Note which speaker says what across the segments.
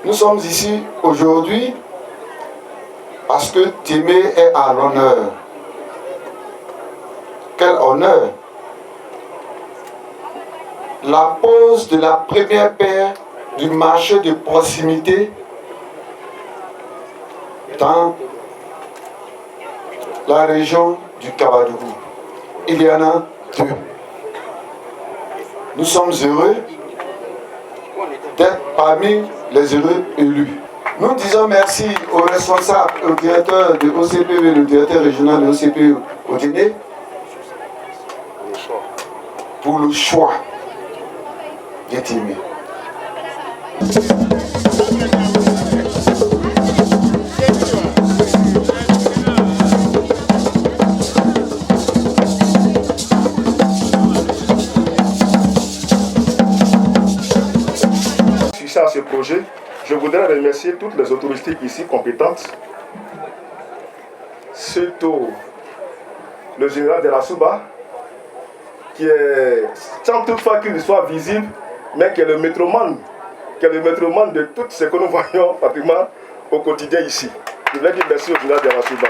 Speaker 1: Nous sommes ici aujourd'hui parce que Témé est à l'honneur. Quel honneur! La pose de la première paire du marché de proximité dans la région du Kabadougou. Il y en a 2. Nous sommes heureux d'être parmi les heureux élus. Nous disons merci aux responsables, au directeur de OCPE, le directeur régional de OCPE au Guinée, pour le choix de Témé.
Speaker 2: À ce projet, je voudrais remercier toutes les autorités ici compétentes, surtout le général de la Souba, qui est, sans toutefois qu'il soit visible, mais qui est le maître-man de tout ce que nous voyons pratiquement au quotidien ici. Je voudrais dire merci au général de la Souba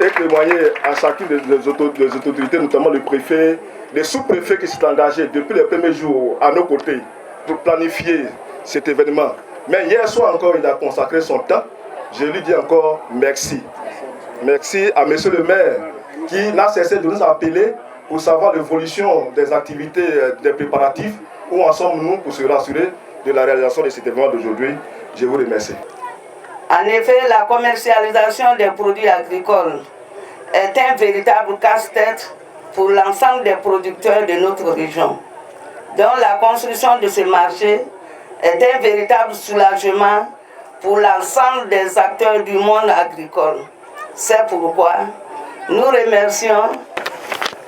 Speaker 2: et témoigner à chacune des autorités, notamment le préfet, les sous-préfets qui s'est engagé depuis les premiers jours à nos côtés pour planifier cet événement. Mais hier soir encore, il a consacré son temps. Je lui dis encore merci. Merci à monsieur le maire qui n'a cessé de nous appeler pour savoir l'évolution des activités, des préparatifs, où en sommes-nous pour se rassurer de la réalisation de cet événement d'aujourd'hui. Je vous remercie.
Speaker 3: En effet, la commercialisation des produits agricoles est un véritable casse-tête pour l'ensemble des producteurs de notre région. Donc la construction de ce marché est un véritable soulagement pour l'ensemble des acteurs du monde agricole. C'est pourquoi nous remercions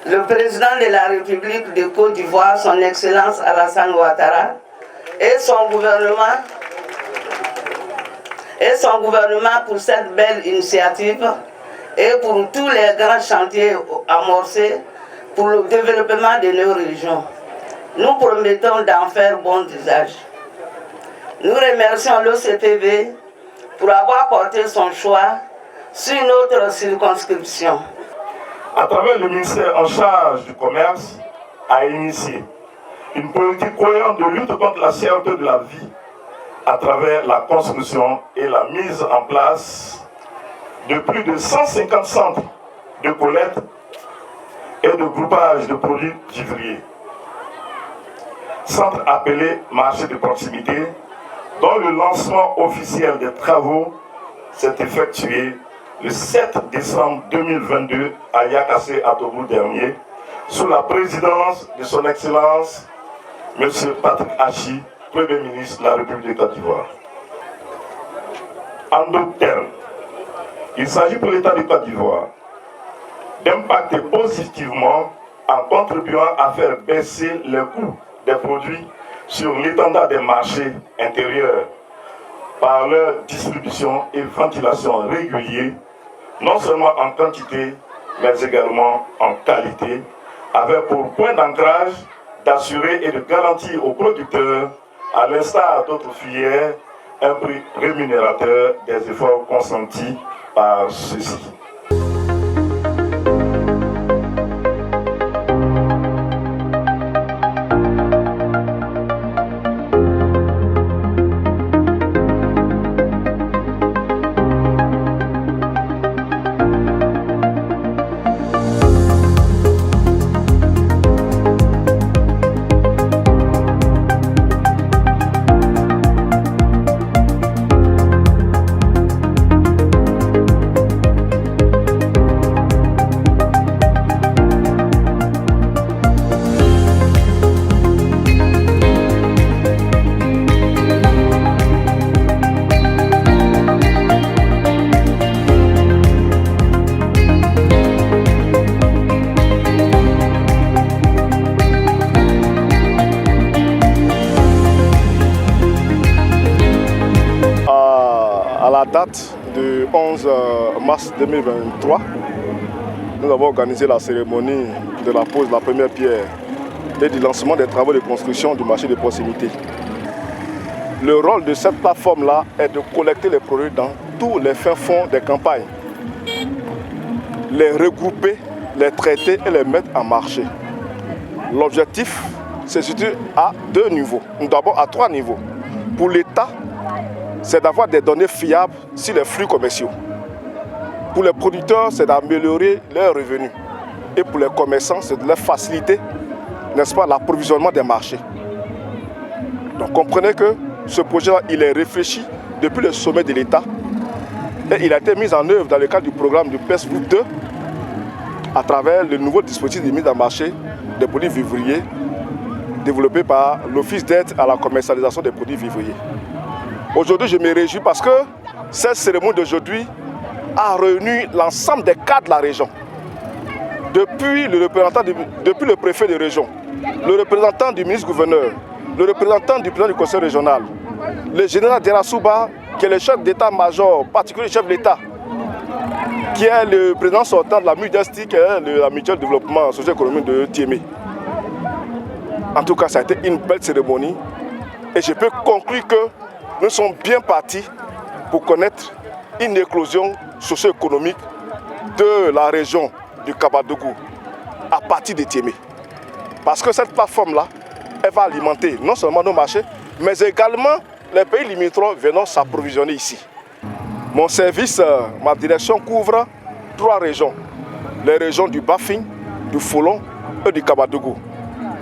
Speaker 3: le président de la République de Côte d'Ivoire, son Excellence Alassane Ouattara, et son gouvernement pour cette belle initiative et pour tous les grands chantiers amorcés pour le développement de nos régions. Nous promettons d'en faire bon usage. Nous remercions l'OCPV pour avoir porté son choix sur notre circonscription.
Speaker 4: À travers le ministère en charge du commerce, a initié une politique cohérente de lutte contre la cherté de la vie à travers la construction et la mise en place de plus de 150 centres de collecte et de groupage de produits vivriers. Centre appelé marché de proximité, dont le lancement officiel des travaux s'est effectué le 7 décembre 2022 à Yakassé, à Togo dernier, sous la présidence de son Excellence M. Patrick Hachi, Premier ministre de la République de Côte d'Ivoire. En d'autres termes, il s'agit pour l'État de Côte d'Ivoire d'impacter positivement en contribuant à faire baisser les coûts des produits sur l'étendard des marchés intérieurs par leur distribution et ventilation réguliers, non seulement en quantité, mais également en qualité, avec pour point d'ancrage d'assurer et de garantir aux producteurs, à l'instar d'autres filières, un prix rémunérateur des efforts consentis par ceux-ci.
Speaker 2: À la date du 11 mars 2023, nous avons organisé la cérémonie de la pose de la première pierre et du lancement des travaux de construction du marché de proximité. Le rôle de cette plateforme-là est de collecter les produits dans tous les fins fonds des campagnes, les regrouper, les traiter et les mettre en marché. L'objectif, c'est situé à 2 niveaux, d'abord à 3 niveaux. Pour l'État, c'est d'avoir des données fiables sur les flux commerciaux. Pour les producteurs, c'est d'améliorer leurs revenus. Et pour les commerçants, c'est de leur faciliter, n'est-ce pas, l'approvisionnement des marchés. Donc comprenez que ce projet-là, il est réfléchi depuis le sommet de l'État et il a été mis en œuvre dans le cadre du programme de PES Group 2 à travers le nouveau dispositif de mise en marché des produits vivriers développé par l'Office d'aide à la commercialisation des produits vivriers. Aujourd'hui, je me réjouis parce que cette cérémonie d'aujourd'hui a réuni l'ensemble des cadres de la région. Depuis le préfet de région, le représentant du ministre-gouverneur, le représentant du président du conseil régional, le général Derasouba, qui est le chef d'état-major, particulier chef de l'État, qui est le président sortant de la MUDESTI, qui est la mutuelle de développement socio-économique de Thiémé. En tout cas, ça a été une belle cérémonie et je peux conclure que nous sommes bien partis pour connaître une éclosion socio-économique de la région du Kabadougou à partir de Thiémé. Parce que cette plateforme-là, elle va alimenter non seulement nos marchés, mais également les pays limitrophes venant s'approvisionner ici. Mon service, ma direction couvre 3 régions. Les régions du Bafing, du Folon et du Kabadougou.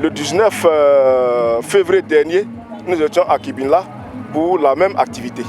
Speaker 2: Le 19 février dernier, nous étions à Kibinla pour la même activité.